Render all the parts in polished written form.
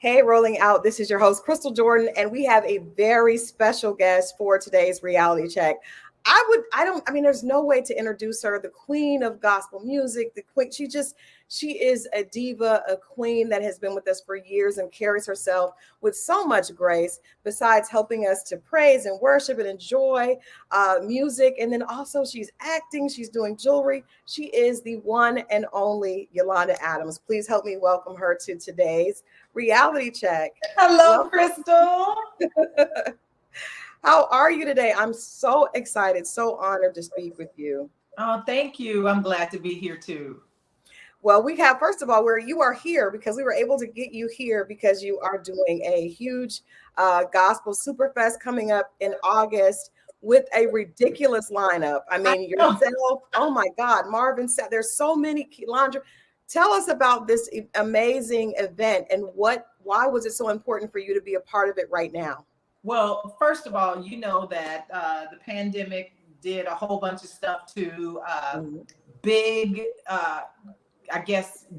Hey, rolling out. This is your host, Crystal Jordan, and we have a very special guest for today's reality check. There's no way to introduce her, the queen of gospel music, the queen. She is a diva, a queen that has been with us for years and carries herself with so much grace, besides helping us to praise and worship and enjoy music. And then also she's acting, she's doing jewelry. She is the one and only Yolanda Adams. Please help me welcome her to today's reality check. Hello, Crystal. How are you today? I'm so excited, so honored to speak with you. Oh, thank you. I'm glad to be here too. Well, we have, first of all, where you are here because we were able to get you here because you are doing a huge gospel superfest coming up in August with a ridiculous lineup. I mean, yourself, oh my God, Marvin said there's so many. Landra, tell us about this amazing event and why was it so important for you to be a part of it right now? Well, first of all, you know that the pandemic did a whole bunch of stuff to big,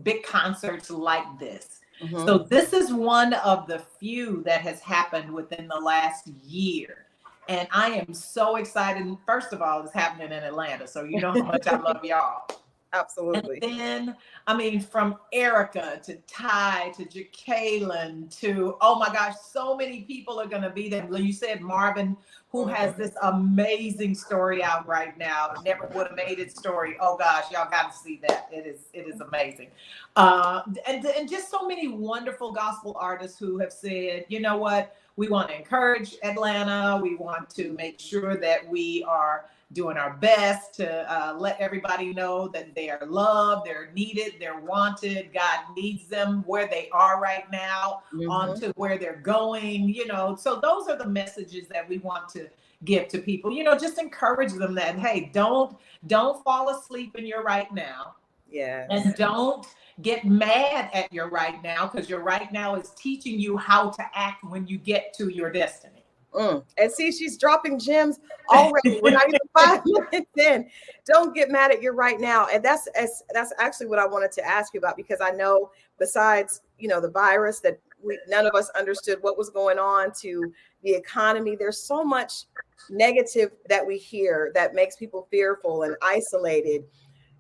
big concerts like this. Mm-hmm. So this is one of the few that has happened within the last year. And I am so excited. First of all, it's happening in Atlanta. So you know how much I love y'all. Absolutely. And then, from Erica to Ty to Jacqueline to, oh my gosh, so many people are going to be there. You said Marvin, who has this amazing story out right now. Never would have made it story. Oh gosh, y'all got to see that. It is amazing. And just so many wonderful gospel artists who have said, you know what, we want to encourage Atlanta. We want to make sure that we are doing our best to let everybody know that they are loved, they're needed, they're wanted. God needs them where they are right now, on to where they're going, So those are the messages that we want to give to people, just encourage them that, hey, don't fall asleep in your right now. Yeah. And don't get mad at your right now, because your right now is teaching you how to act when you get to your destiny. And see, she's dropping gems already. We're not even 5 minutes in. Don't get mad at your right now. And that's actually what I wanted to ask you about, because I know besides, the virus that none of us understood what was going on, to the economy, there's so much negative that we hear that makes people fearful and isolated.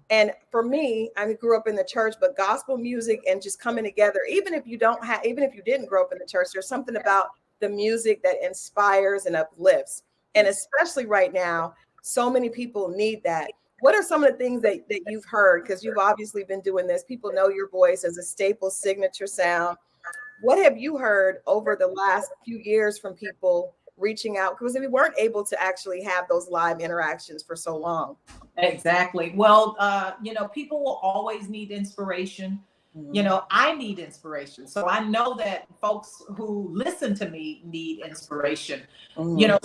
And for me, I grew up in the church, but gospel music and just coming together, even if you didn't grow up in the church, there's something about the music that inspires and uplifts. And especially right now, so many people need that. What are some of the things that you've heard? Because you've obviously been doing this. People know your voice as a staple signature sound. What have you heard over the last few years from people reaching out? Because we weren't able to actually have those live interactions for so long. Exactly. Well, people will always need inspiration. I need inspiration. So I know that folks who listen to me need inspiration.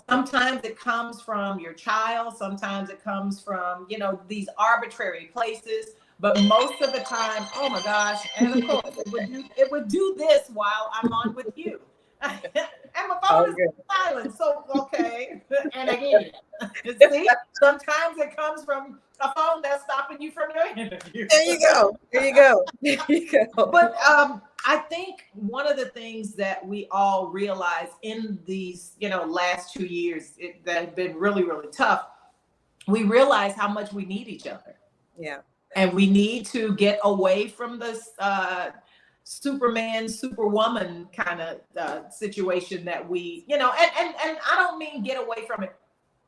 Sometimes it comes from your child. Sometimes it comes from, these arbitrary places. But most of the time, oh my gosh, and of course, it would do this while I'm on with you. And my phone is silent. So, okay. And again, see, sometimes it comes from a phone that's stopping you from your interview. There you go. But I think one of the things that we all realize in these, last 2 years that have been really, really tough, we realize how much we need each other. Yeah. And we need to get away from this Superman, Superwoman kind of situation that we, and I don't mean get away from it,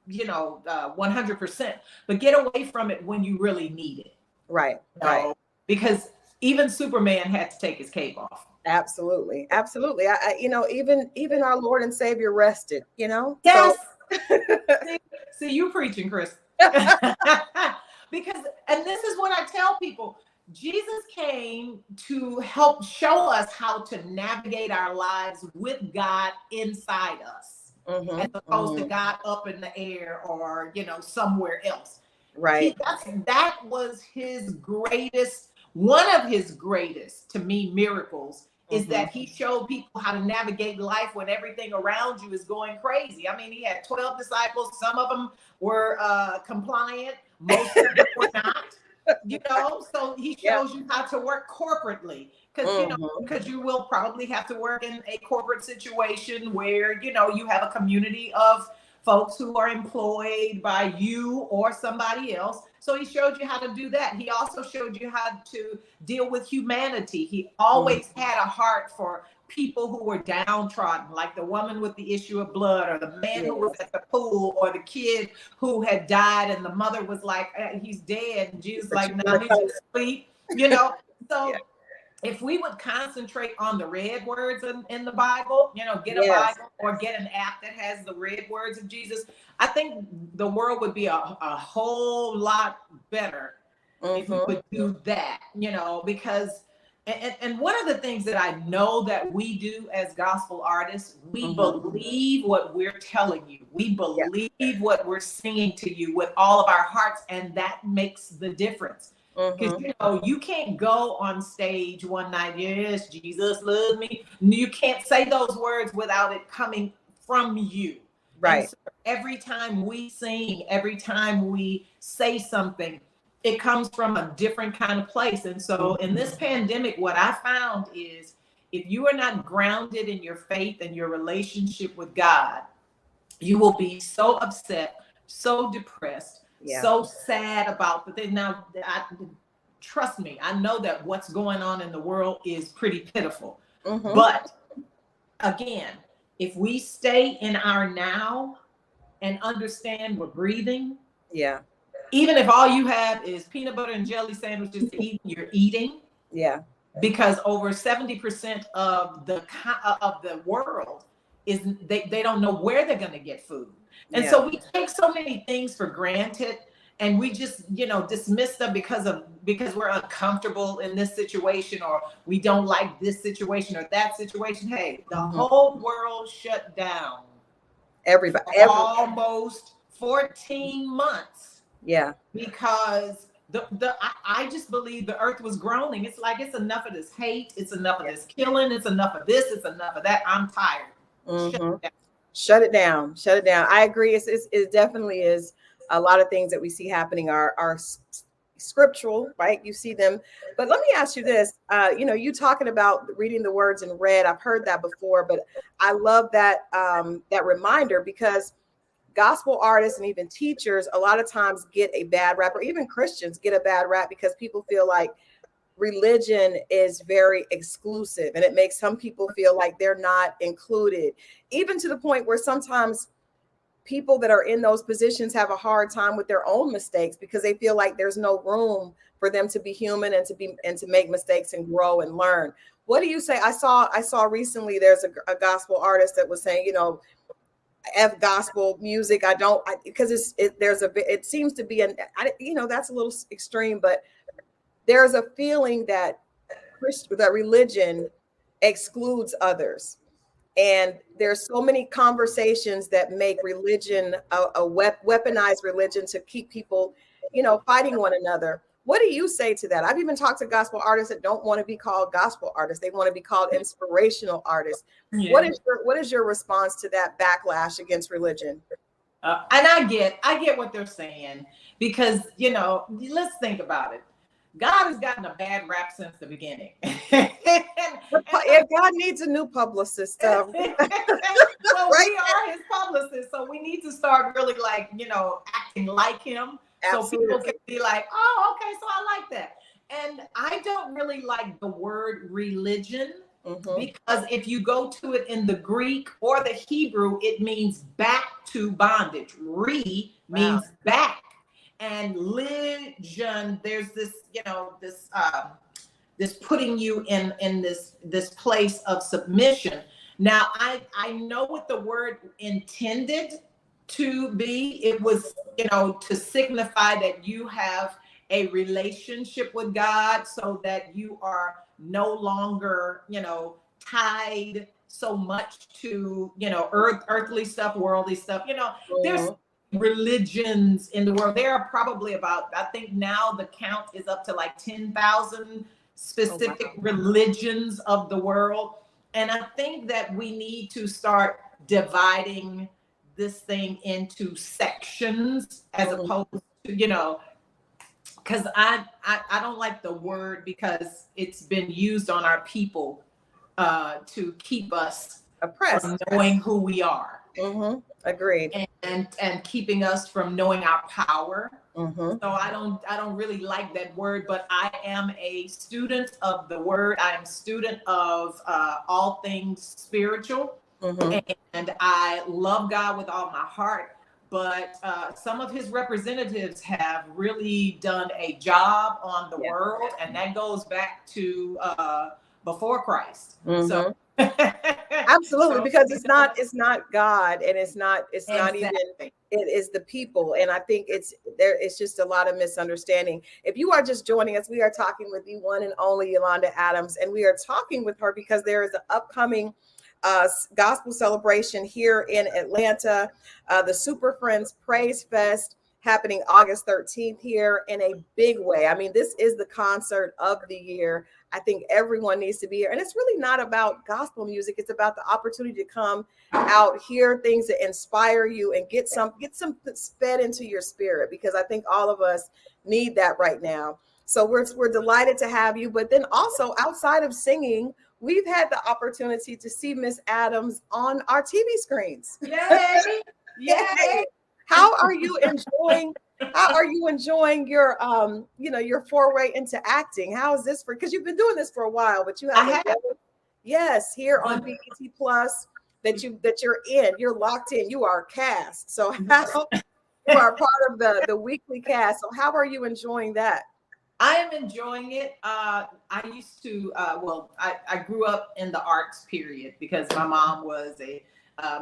100%, but get away from it when you really need it. Right. Right. Because even Superman had to take his cape off. Absolutely. Absolutely. Even our Lord and Savior rested, Yes. So. see, you preaching, Chris. Because, and this is what I tell people, Jesus came to help show us how to navigate our lives with God inside us, as opposed to God up in the air or, somewhere else. Right. That was one of his greatest, to me, miracles, is that he showed people how to navigate life when everything around you is going crazy. I mean, he had 12 disciples. Some of them were compliant. Most of them were not. So he Yeah. shows you how to work corporately, because because you will probably have to work in a corporate situation where you have a community of folks who are employed by you or somebody else. So he showed you how to do that. He also showed you how to deal with humanity. He always had a heart for people who were downtrodden, like the woman with the issue of blood, or the man who was at the pool, or the kid who had died and the mother was like, he's dead, and Jesus like, now I need you to sleep. So Yeah. if we would concentrate on the red words in the Bible, get a Yes. Bible or get an app that has the red words of Jesus, I think the world would be a whole lot better if you would do that, because and one of the things that I know that we do as gospel artists, we believe what we're telling you. We believe what we're singing to you with all of our hearts, and that makes the difference. Because you can't go on stage one night, yes, Jesus loves me. You can't say those words without it coming from you. Right. And so every time we sing, every time we say something, it comes from a different kind of place. And so in this pandemic, what I found is, if you are not grounded in your faith and your relationship with God, you will be so upset, so depressed, so sad about the thing. Now, trust me, I know that what's going on in the world is pretty pitiful. But again, if we stay in our now and understand we're breathing, even if all you have is peanut butter and jelly sandwiches to eat, you're eating. Yeah. Because over 70% of the world is they don't know where they're going to get food. And so we take so many things for granted, and we just dismiss them because we're uncomfortable in this situation, or we don't like this situation or that situation. Hey, the whole world shut down. Everybody. Almost 14 months. Yeah. Because I just believe the earth was groaning. It's like, it's enough of this hate. It's enough of this killing. It's enough of this. It's enough of that. I'm tired. Shut it down. Shut it down. I agree. It definitely is. A lot of things that we see happening are scriptural, right? You see them. But let me ask you this. You talking about reading the words in red. I've heard that before, but I love that that reminder, because gospel artists and even teachers a lot of times get a bad rap, or even Christians get a bad rap, because people feel like religion is very exclusive, and it makes some people feel like they're not included, even to the point where sometimes people that are in those positions have a hard time with their own mistakes, because they feel like there's no room for them to be human and to make mistakes and grow and learn. What do you say? I saw recently there's a gospel artist that was saying, F gospel music. Because it seems to be that's a little extreme, but there's a feeling that religion excludes others. And there's so many conversations that make religion a weaponized religion to keep people, fighting one another. What do you say to that? I've even talked to gospel artists that don't want to be called gospel artists. They want to be called inspirational artists. Yeah. What is your response to that backlash against religion? And I get what they're saying, because, let's think about it. God has gotten a bad rap since the beginning. God needs a new publicist. Well, right? We are his publicists, so we need to start really acting like him. Absolutely. So people can be like, oh, okay, so I like that. And I don't really like the word religion, because if you go to it in the Greek or the Hebrew, it means back to bondage. Means back. And religion, there's this, this putting you in this place of submission. Now, I know what the word intended to be. It was, to signify that you have a relationship with God, so that you are no longer, tied so much to, earthly stuff, worldly stuff. There's religions in the world. There are probably about, I think now the count is up to like 10,000 specific religions of the world. And I think that we need to start dividing this thing into sections, as opposed to, because I don't like the word because it's been used on our people to keep us Oppressed. from knowing who we are. Agreed. And keeping us from knowing our power. So I don't really like that word, but I am a student of the word. I am a student of all things spiritual, and I love God with all my heart. But some of his representatives have really done a job on the world, and that goes back to before Christ. So absolutely, because it's not God, and it's not exactly. even, it is the people. And I think it's just a lot of misunderstanding. If you are just joining us, we are talking with the one and only Yolanda Adams, and we are talking with her because there is an upcoming gospel celebration here in Atlanta, the Super Friends Praise Fest, happening August 13th here in a big way. I mean, this is the concert of the year. I think everyone needs to be here. And it's really not about gospel music. It's about the opportunity to come out, hear things that inspire you, and get some fed into your spirit, because I think all of us need that right now. So we're delighted to have you. But then also, outside of singing, we've had the opportunity to see Miss Adams on our TV screens. Yay! Yay! How are you enjoying your your foray into acting? How is this because you've been doing this for a while, but you have here on BET Plus that you're in, you're locked in, you are cast. So how you are part of the weekly cast. So how are you enjoying that? I am enjoying it. I used to, I grew up in the arts period because my mom was a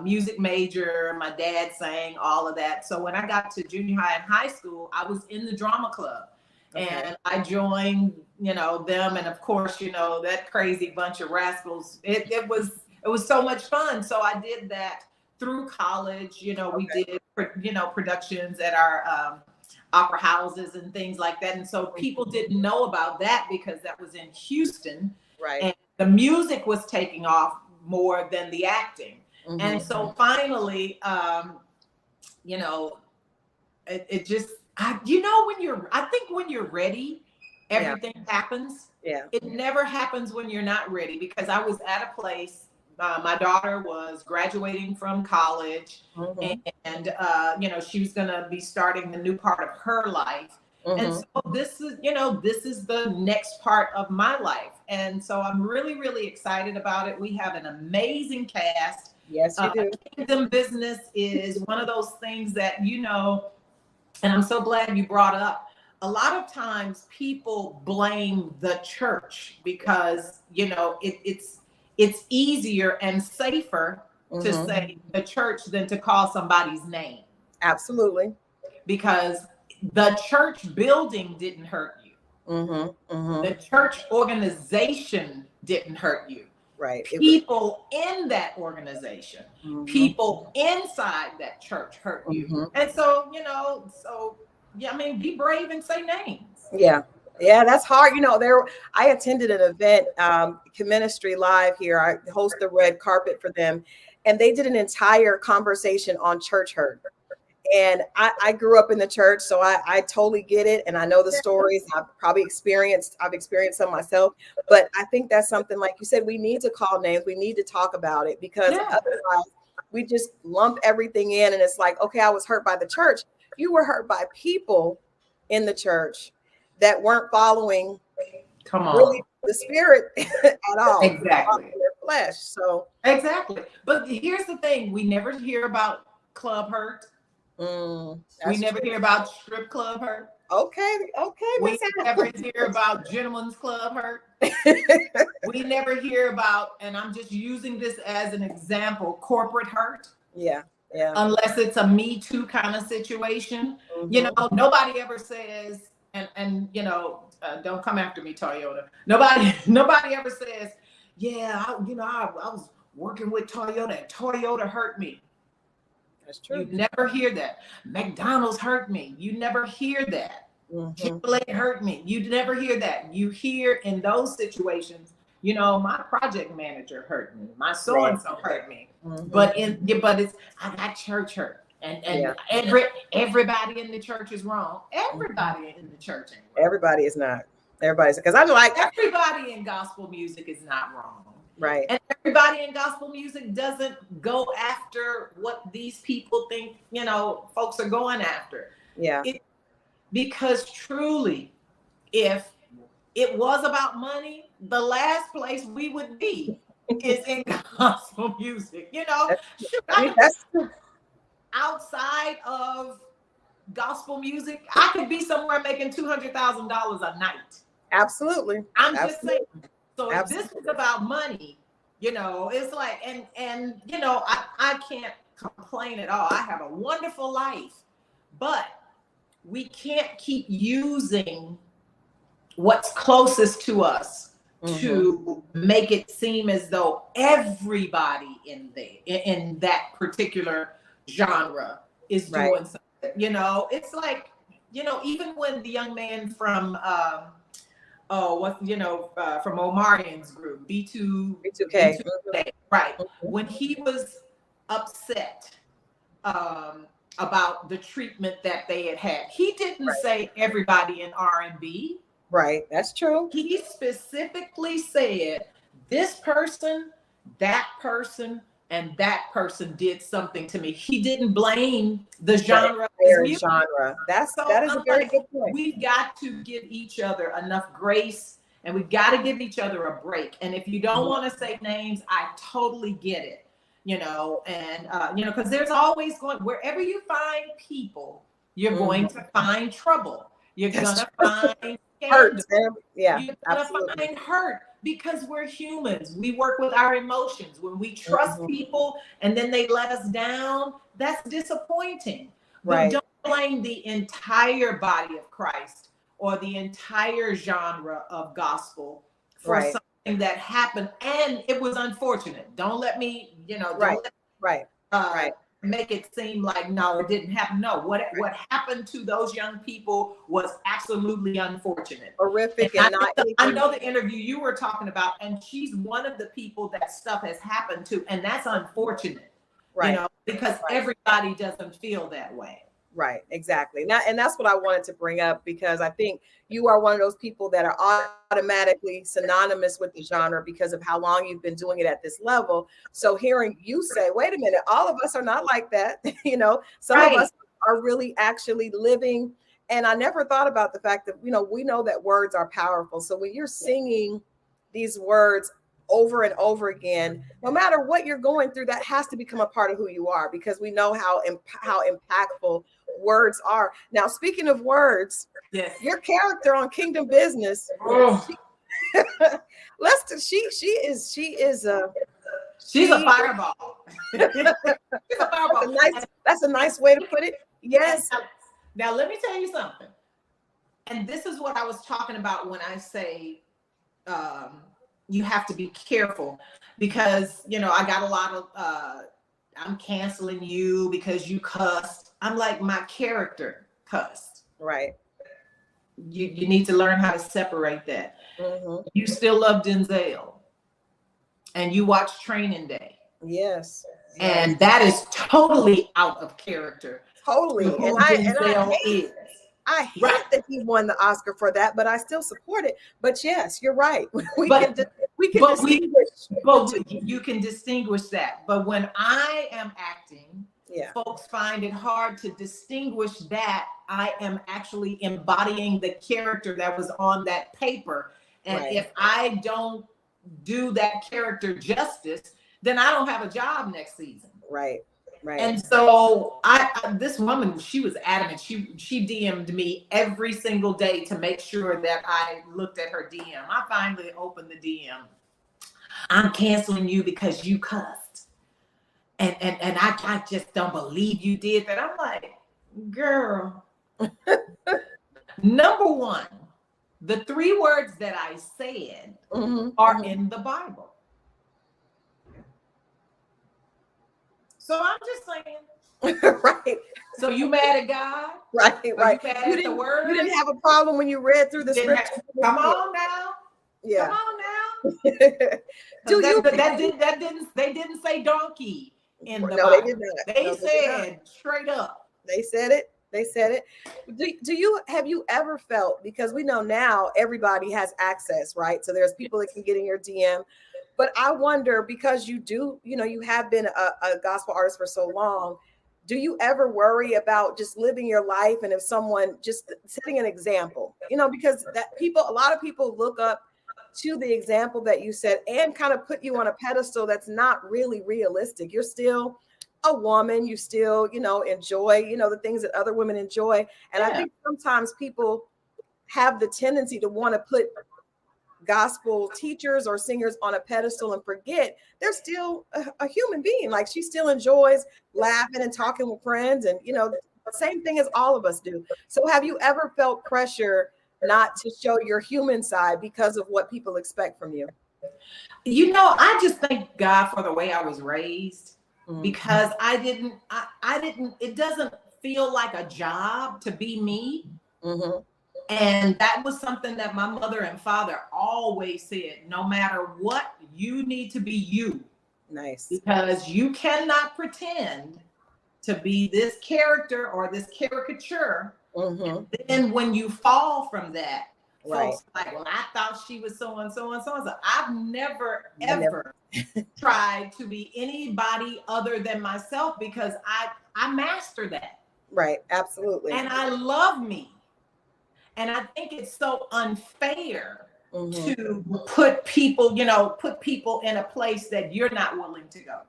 music major. My dad sang, all of that. So when I got to junior high and high school, I was in the drama club. And I joined, them. And of course, that crazy bunch of rascals. It was so much fun. So I did that through college. We did, productions at our opera houses and things like that. And so people didn't know about that because that was in Houston. Right. And the music was taking off more than the acting. And so finally, it just, I think when you're ready, everything happens. Yeah. It never happens when you're not ready, because I was at a place, my daughter was graduating from college, and she was going to be starting the new part of her life. And so this is the next part of my life. And so I'm really, really excited about it. We have an amazing cast. Yes, you do. Kingdom business is one of those things that, and I'm so glad you brought up. A lot of times people blame the church because, it's easier and safer to say the church than to call somebody's name. Absolutely. Because the church building didn't hurt you. The church organization didn't hurt you. Right. People in that organization, people inside that church hurt you. And so, be brave and say names. Yeah, that's hard. I attended an event, Ministry Live here. I host the red carpet for them, and they did an entire conversation on church hurt. And I grew up in the church, so I totally get it. And I know the stories. I've experienced some myself. But I think that's something, like you said, we need to call names. We need to talk about it, because otherwise we just lump everything in. And it's like, okay, I was hurt by the church. You were hurt by people in the church that weren't following really the spirit at all. Exactly. Their flesh. So exactly. But here's the thing. We never hear about club hurt. We never hear about strip club hurt. Okay. We never hear about gentlemen's club hurt. We never hear about, and I'm just using this as an example, corporate hurt. Yeah. Unless it's a Me Too kind of situation. Nobody ever says, and don't come after me, Toyota. Nobody ever says, I was working with Toyota and Toyota hurt me. That's true. You never hear that. McDonald's hurt me. You never hear that. Chick-fil-A hurt me. You never hear that. You hear in those situations, my project manager hurt me. My so-and-so hurt me. But it's, I got church hurt. And everybody in the church is wrong. Everybody in the church ain't wrong. Everybody is not. Everybody's, because I'm like, everybody in gospel music is not wrong. Right. And everybody in gospel music doesn't go after what these people think, folks are going after. Yeah. Because truly, if it was about money, the last place we would be is in gospel music. That's true. Outside of gospel music, I could be somewhere making $200,000 a night. Absolutely. I'm just saying. So if this is about money, it's like, and I can't complain at all. I have a wonderful life, but we can't keep using what's closest to us to make it seem as though everybody in that particular genre is doing something. It's like, even when the young man from from Omarian's group, B2K, right, when he was upset about the treatment that they had, he didn't say everybody in R&B. Right, that's true. He specifically said this person, that person, and that person did something to me. He didn't blame the genre. Genre. That is a very good point. We've got to give each other enough grace, and we've got to give each other a break. And if you don't want to say names, I totally get it. Because there's always wherever you find people, you're going to find trouble. You're going to find hurt. Yeah, you're going to find hurt, because we're humans. We work with our emotions. When we trust people and then they let us down, that's disappointing. But don't blame the entire body of Christ or the entire genre of gospel for something that happened, and it was unfortunate. Don't let me, make it seem like, no, it didn't happen. No, what happened to those young people was absolutely unfortunate. Horrific. And I know the interview you were talking about, and she's one of the people that stuff has happened to, and that's unfortunate, because everybody doesn't feel that way. Right, exactly. Now, and that's what I wanted to bring up, because I think you are one of those people that are automatically synonymous with the genre because of how long you've been doing it at this level. So hearing you say, wait a minute, all of us are not like that. Some of us are really actually living. And I never thought about the fact that, we know that words are powerful. So when you're singing these words over and over again, no matter what you're going through, that has to become a part of who you are, because we know how impactful words are. Now, speaking of words, your character on Kingdom Business, she's a fireball. She's a fireball. That's a nice way to put it. Yes. Now let me tell you something. And this is what I was talking about when I say you have to be careful, because I got a lot of I'm canceling you because you cussed. I'm like, my character cussed. Right. You need to learn how to separate that. You still love Denzel, and you watch Training Day. Yes. And that is totally out of character. Totally. And I hate that he won the Oscar for that, but I still support it. But yes, you're right. You can distinguish that. But when I am acting, folks find it hard to distinguish that I am actually embodying the character that was on that paper. And if I don't do that character justice, then I don't have a job next season. Right. And so this woman, she was adamant. She DM'd me every single day to make sure that I looked at her DM. I finally opened the DM. I'm canceling you because you cussed. And I just don't believe you did that. I'm like, girl. Number one, the 3 words that I said are in the Bible. So I'm just saying. Right. So you mad at God? Right. You mad at the word? You didn't have a problem when you read through the scripture. Come on now. Yeah. Come on now. They didn't say donkey. in the No, they Bible. did not. They No, said straight up. they said it. They said it. Do you have you ever felt, because we know now everybody has access, right? So there's people that can get in your DM, but I wonder, because you do, you have been a gospel artist for so long. Do you ever worry about just living your life, and if someone just setting an example, because a lot of people look up to the example that you set and kind of put you on a pedestal that's not really realistic. You're still a woman, you still, enjoy, the things that other women enjoy. And I think sometimes people have the tendency to want to put gospel teachers or singers on a pedestal and forget they're still a human being. Like, she still enjoys laughing and talking with friends, and same thing as all of us do. So have you ever felt pressure not to show your human side because of what people expect from you? I just thank God for the way I was raised, because I didn't, it doesn't feel like a job to be me. Mm-hmm. And that was something that my mother and father always said: no matter what, you need to be you. Nice. Because you cannot pretend to be this character or this caricature. And then when you fall from that, folks are like, well, I thought she was so and so and so and so. I've never, ever tried to be anybody other than myself, because I master that. Right. Absolutely. And I love me. And I think it's so unfair to put people in a place that you're not willing to go.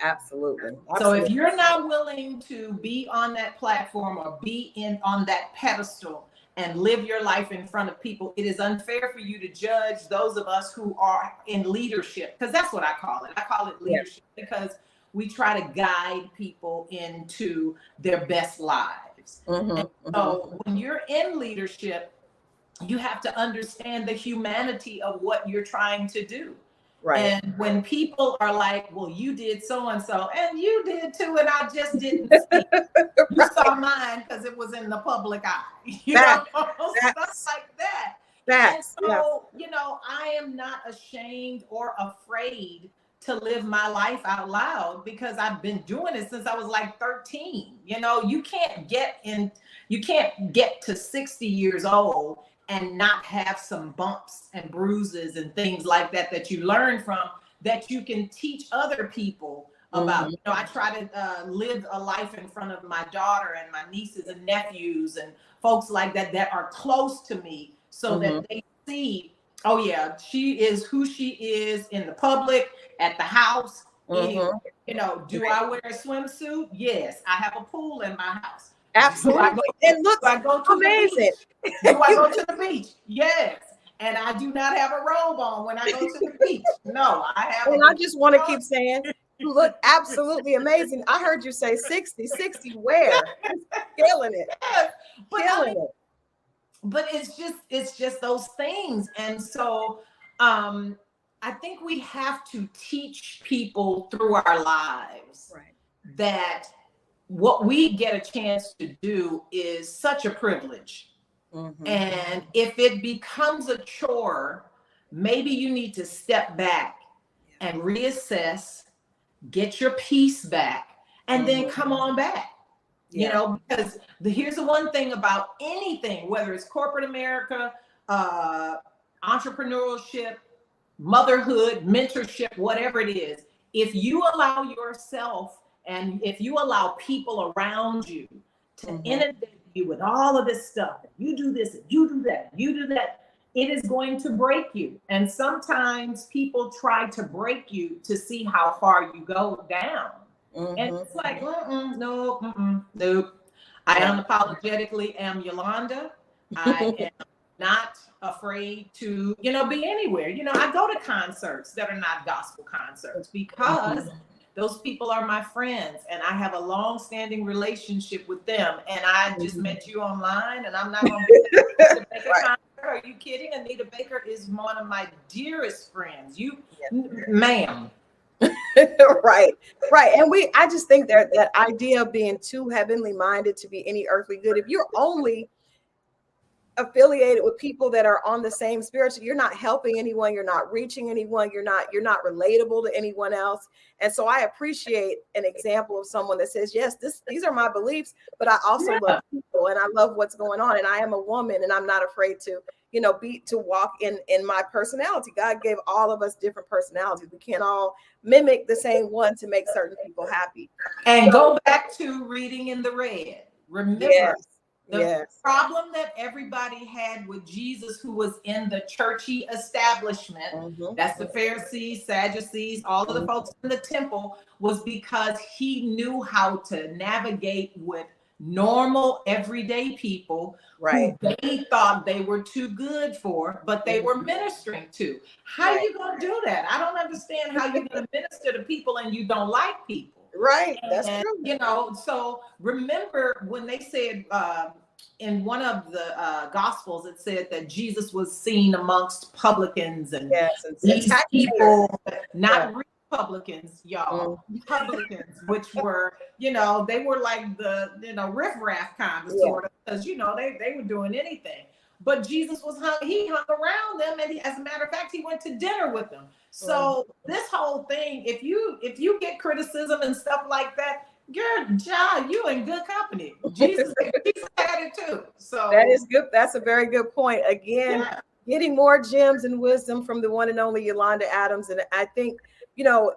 Absolutely. So if you're not willing to be on that platform or be on that pedestal and live your life in front of people, it is unfair for you to judge those of us who are in leadership, because that's what I call it. I call it leadership because we try to guide people into their best lives. And so when you're in leadership, you have to understand the humanity of what you're trying to do. Right. And when people are like, well, you did so and so, and you did too, and I just didn't see. You saw mine because it was in the public eye. Stuff like that. And so, I am not ashamed or afraid to live my life out loud, because I've been doing it since I was like 13. You can't get to 60 years old and not have some bumps and bruises and things like that you learn from, that you can teach other people about. I try to live a life in front of my daughter and my nieces and nephews and folks like that are close to me, so that they see, oh yeah, she is who she is in the public, at the house. Anywhere. Do I wear a swimsuit? Yes. I have a pool in my house. Absolutely. It looks amazing. Do I go to the beach? Yes. And I do not have a robe on when I go to the beach. No, I have. And I just want to keep saying, you look absolutely amazing. I heard you say 60 where? Killing it. Yes. But it's just those things. And so I think we have to teach people through our lives that what we get a chance to do is such a privilege. And if it becomes a chore, maybe you need to step back and reassess, get your peace back, and then come on back. Because here's the one thing about anything, whether it's corporate America, entrepreneurship, motherhood, mentorship, whatever it is, if you allow yourself and if you allow people around you to inundate you with all of this stuff, you do this, you do that, you do that, it is going to break you. And sometimes people try to break you to see how far you go down. And it's like, nope. I unapologetically am Yolanda. I am not afraid to, be anywhere. I go to concerts that are not gospel concerts, because those people are my friends and I have a long-standing relationship with them. And I just met you online, and I'm not going to be Anita Baker concert. Are you kidding? Anita Baker is one of my dearest friends. Ma'am. Right. And I just think that idea of being too heavenly minded to be any earthly good, if you're only affiliated with people that are on the same spiritual, you're not helping anyone, you're not reaching anyone, you're not relatable to anyone else. And so I appreciate an example of someone that says, yes, these are my beliefs, but I also love people and I love what's going on. And I am a woman and I'm not afraid to, to walk in my personality. God gave all of us different personalities. We can't all mimic the same one to make certain people happy. And go back to reading in the red. Remember, the problem that everybody had with Jesus, who was in the churchy establishment, that's the Pharisees, Sadducees, all of the folks in the temple, was because he knew how to navigate with normal, everyday people who they thought they were too good for, but they were ministering to. How are you going to do that? I don't understand how you're going to minister to people and you don't like people. Right. That's true. So remember when they said in one of the Gospels, it said that Jesus was seen amongst publicans and these people, not Republicans, y'all, publicans, which were, they were like the, riffraff kind of sort of, because, they were doing anything. But Jesus he hung around them, and as a matter of fact, he went to dinner with them. So this whole thing, if you get criticism and stuff like that, you in good company. Jesus had it too. So that is good. That's a very good point. Again, getting more gems and wisdom from the one and only Yolanda Adams. And I think,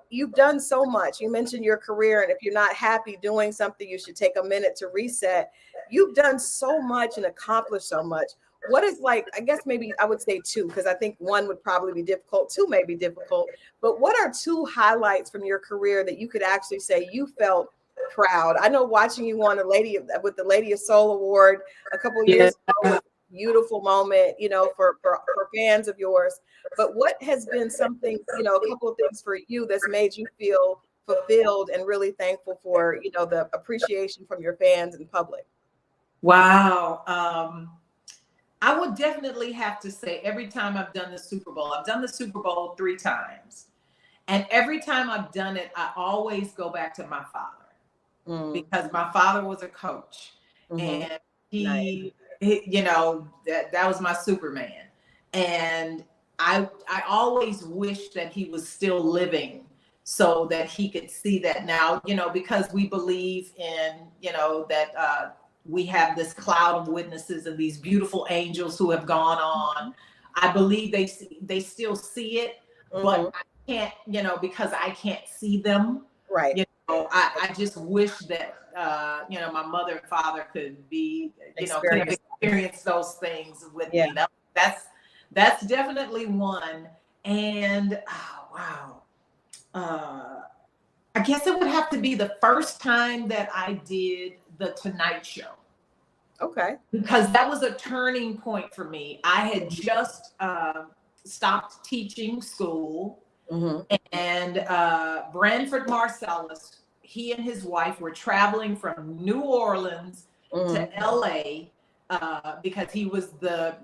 you've done so much. You mentioned your career, and if you're not happy doing something, you should take a minute to reset. You've done so much and accomplished so much. What is I guess maybe I would say two, because I think one would probably be difficult, two may be difficult, but what are two highlights from your career that you could actually say you felt proud? I know watching you on with the Lady of Soul Award a couple of years ago was a beautiful moment, for fans of yours. But what has been something, a couple of things for you that's made you feel fulfilled and really thankful for, the appreciation from your fans and public? Wow. I would definitely have to say every time I've done the Super Bowl 3 times. And every time I've done it, I always go back to my father, because my father was a coach, and he that was my Superman. And I always wish that he was still living so that he could see that now, because we believe in, that we have this cloud of witnesses and these beautiful angels who have gone on. I believe they still see it, but I can't, because I can't see them. Right. I just wish that, my mother and father could be, could have experienced those things with me. That's definitely one. And, I guess it would have to be the first time that I did the Tonight Show. Okay. Because that was a turning point for me. I had just stopped teaching school, and Branford Marcellus, he and his wife were traveling from New Orleans to LA because he was the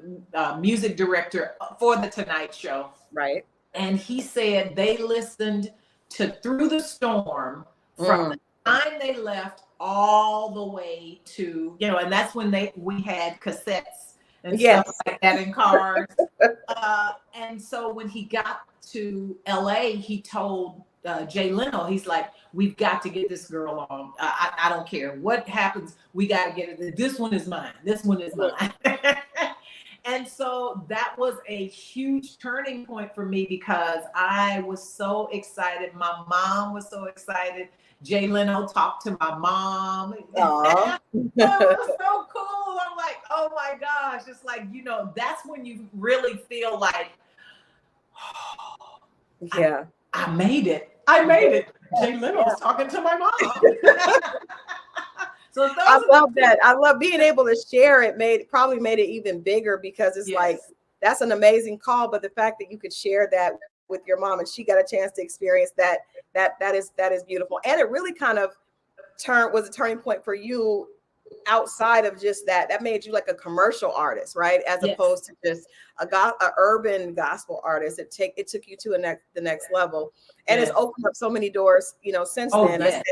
music director for the Tonight Show. Right. And he said they listened to Through the Storm from the time they left all the way to, and that's when we had cassettes and stuff like that in cars. And so when he got to LA, he told Jay Leno, he's like, we've got to get this girl on. I don't care what happens. We got to get it. This one is mine. This one is mine. And so that was a huge turning point for me because I was so excited. My mom was so excited. Jay Leno talked to my mom. That was so cool. I'm like, oh my gosh. It's like, that's when you really feel like, I made it. I made it. Jay Leno's talking to my mom. So I love that. I love being able to share it. Probably made it even bigger because it's like, that's an amazing call. But the fact that you could share that with your mom and she got a chance to experience that is beautiful. And it really kind of was a turning point for you outside of just that. That made you like a commercial artist, right? As opposed to just a urban gospel artist. It took you to the next level. And it's opened up so many doors, since then.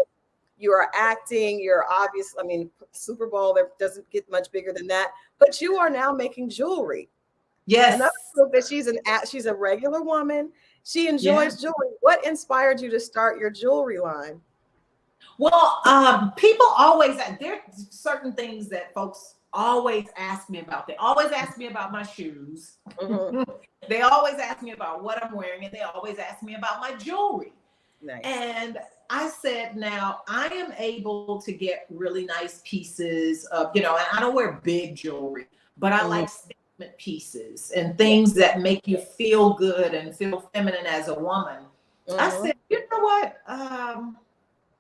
you are acting, you're obvious. I mean, Super Bowl, that doesn't get much bigger than that, but you are now making jewelry. Yes. Another proof that she's a regular woman. She enjoys Yeah. jewelry. What inspired you to start your jewelry line? Well, people always, there are certain things that folks always ask me about. They always ask me about my shoes. Mm-hmm. They always ask me about what I'm wearing, and they always ask me about my jewelry. Nice. And I said, now I am able to get really nice pieces of, and I don't wear big jewelry, but I like statement pieces and things that make you feel good and feel feminine as a woman. I said, you know what?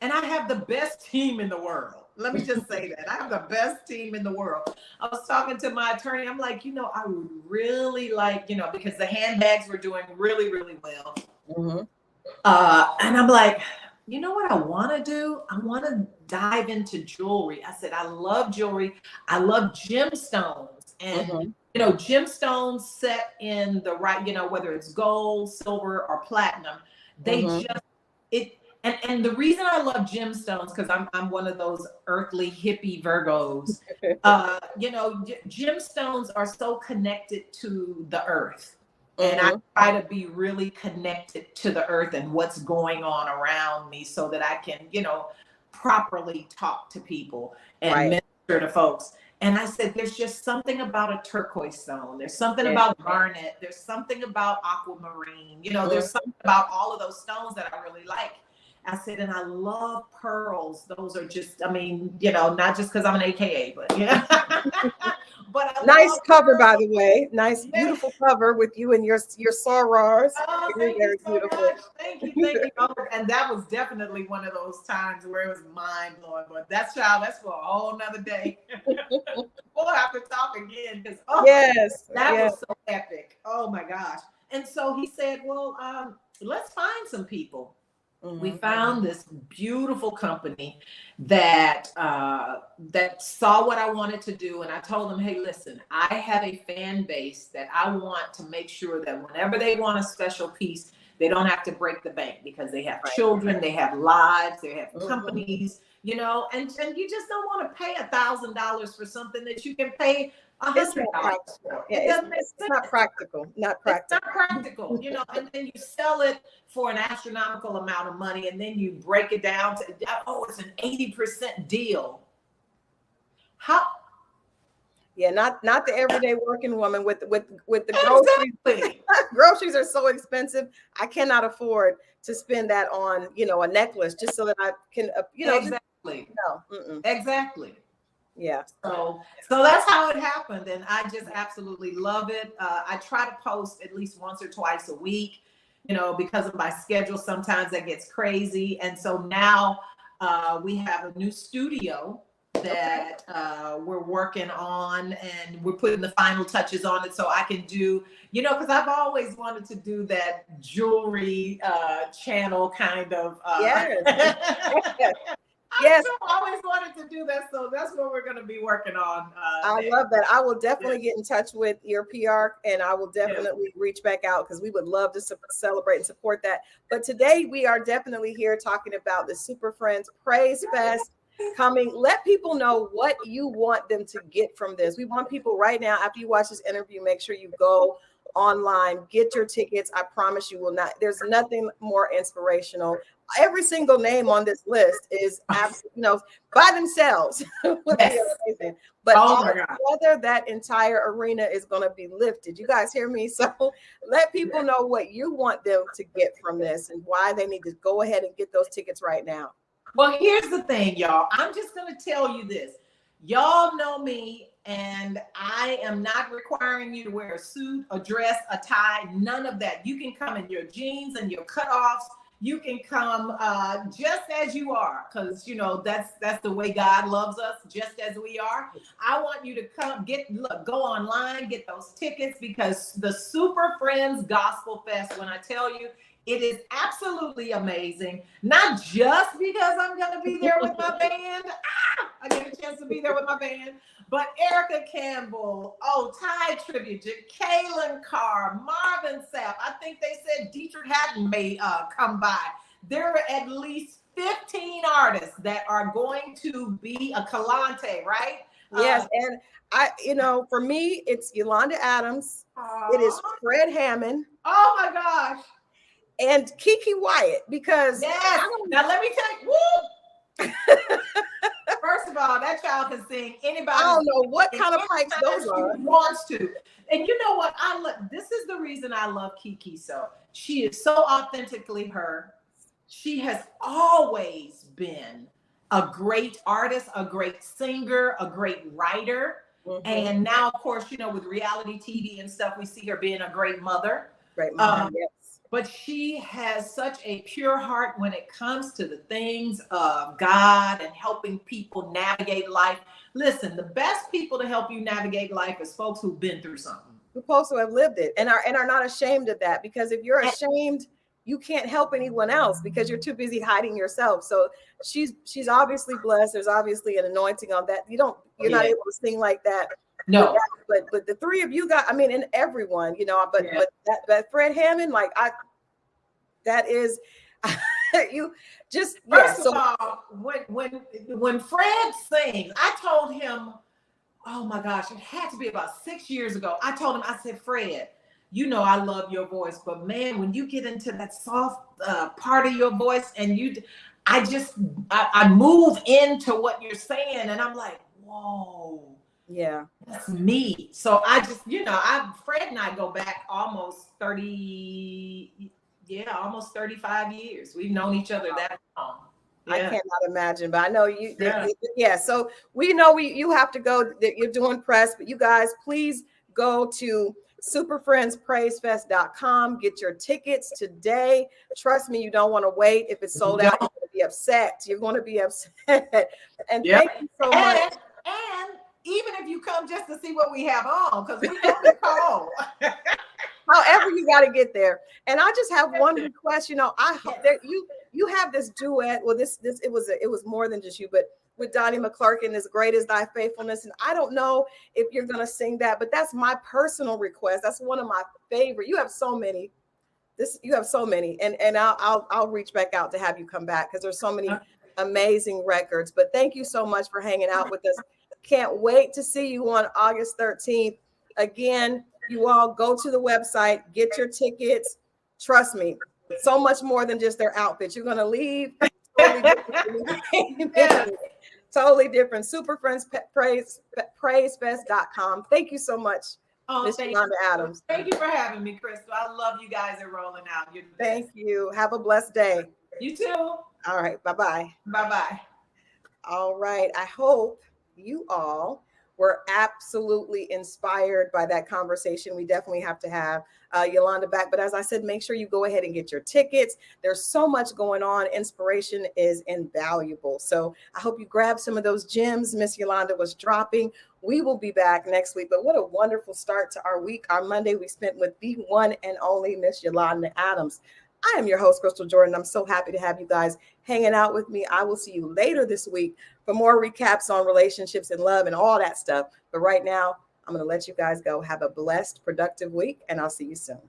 And I have the best team in the world. Let me just say that. I have the best team in the world. I was talking to my attorney. I'm like, I would really like, because the handbags were doing really, really well. And I'm like, you know what I want to do? I want to dive into jewelry. I said, I love jewelry. I love gemstones. And, gemstones set in the right, whether it's gold, silver, or platinum, they And the reason I love gemstones, because I'm one of those earthly hippie Virgos, gemstones are so connected to the earth. And I try to be really connected to the earth and what's going on around me so that I can, properly talk to people and minister to folks. And I said, there's just something about a turquoise stone. There's something about garnet. There's something about aquamarine. There's something about all of those stones that I really like. I said, and I love pearls. Those are just, not just because I'm an AKA, but but I nice cover, pearls. By the way. Nice, beautiful cover with you and your sorors. Oh, thank you so much. Thank you. And that was definitely one of those times where it was mind blowing. But that's for a whole nother day. We'll have to talk again because that was so epic. Oh my gosh. And so he said, well, let's find some people. We found this beautiful company that saw what I wanted to do. And I told them, hey, listen, I have a fan base that I want to make sure that whenever they want a special piece, they don't have to break the bank because they have children, they have lives, they have companies, and you just don't want to pay $1,000 for something that you can pay $100 for. It's not practical. It's not practical, and then you sell it for an astronomical amount of money, and then you break it down to, it's an 80% deal. How? Yeah, not the everyday working woman with the groceries. Exactly. Groceries are so expensive. I cannot afford to spend that on, a necklace just so that I can, Exactly. No. Exactly. Yeah. So that's how it happened. And I just absolutely love it. I try to post at least once or twice a week, because of my schedule. Sometimes that gets crazy. And so now we have a new studio that we're working on, and we're putting the final touches on it so I can do, because I've always wanted to do that jewelry channel kind of. Yes. I always wanted to do that. So that's what we're going to be working on. I love that. I will definitely get in touch with your PR, and I will definitely reach back out because we would love to celebrate and support that. But today we are definitely here talking about the Super Friends Praise Fest coming. Let people know what you want them to get from this. We want people right now, after you watch this interview, make sure you go online, get your tickets. I promise you will not. There's nothing more inspirational. Every single name on this list is absolutely, by themselves. Amazing. But altogether, that entire arena is going to be lifted. You guys hear me? So let people know what you want them to get from this and why they need to go ahead and get those tickets right now. Well, here's the thing, y'all. I'm just going to tell you this. Y'all know me, and I am not requiring you to wear a suit, a dress, a tie, none of that. You can come in your jeans and your cutoffs. You can come just as you are, because that's the way God loves us, just as we are. I want you to come go online, get those tickets, because the Super Friends Gospel Fest, when I tell you, it is absolutely amazing. Not just because I'm going to be there with my band. I get a chance to be there with my band. But Erica Campbell, Ty Tribute, Kaylin Carr, Marvin Sapp. I think they said Dietrich Haddon may come by. There are at least 15 artists that are going to be a Kalante, right? Yes, and for me, it's Yolanda Adams. It is Aw. Fred Hammond. Oh my gosh. And Kiki Wyatt, because yes. Now let me tell you, woo! First of all, that child can sing anybody. I don't know what kind of pipes those are. Wants to. And you know what? This is the reason I love Kiki so. She is so authentically her. She has always been a great artist, a great singer, a great writer. Mm-hmm. And now, of course, with reality TV and stuff, we see her being a great mother. Great mother, yes. But she has such a pure heart when it comes to the things of God and helping people navigate life. Listen, the best people to help you navigate life is folks who've been through something. Supposed to have lived it and are not ashamed of that, because if you're ashamed, you can't help anyone else because you're too busy hiding yourself. So she's obviously blessed. There's obviously an anointing on that. You're not able to sing like that. No, but the three of you got, and everyone, but that Fred Hammond, that is you just first of all, when Fred sings, I told him, oh my gosh, it had to be about 6 years ago. I told him, I said, Fred, I love your voice, but man, when you get into that soft part of your voice and I move into what you're saying and I'm like, whoa. Yeah, that's me. So I just, Fred and I go back almost 35 years. We've known each other that long. Yeah. I cannot imagine, but I know you. Yeah. So we know you have to go. That you're doing press, but you guys, please go to superfriendspraisefest.com. Get your tickets today. Trust me, you don't want to wait. If it's sold out, you're going to be upset. You're going to be upset. And thank you so much. And even if you come just to see what we have on, because we don't be cold. However, you got to get there. And I just have one request. I hope that you have this duet. Well, it was more than just you, but with Donnie McClurkin, As Great As Thy Faithfulness. And I don't know if you're going to sing that, but that's my personal request. That's one of my favorite. You have so many. And I'll reach back out to have you come back because there's so many amazing records. But thank you so much for hanging out with us. Can't wait to see you on August 13th. Again, you all go to the website, get your tickets. Trust me, so much more than just their outfits. You're going to leave totally different. Superfriendspraisefest.com. Thank you so much, Miss Yolanda Adams. Thank you for having me, Crystal. I love you guys at Rolling Out. Thank you. Have a blessed day. You too. All right. Bye-bye. Bye-bye. All right. I hope you all were absolutely inspired by that conversation. We definitely have to have Yolanda back. But as I said, make sure you go ahead and get your tickets. There's so much going on. Inspiration is invaluable. So I hope you grab some of those gems Miss Yolanda was dropping. We will be back next week. But what a wonderful start to our week. Our Monday we spent with the one and only Miss Yolanda Adams. I am your host, Crystal Jordan. I'm so happy to have you guys hanging out with me. I will see you later this week for more recaps on relationships and love and all that stuff. But right now, I'm going to let you guys go. Have a blessed, productive week, and I'll see you soon.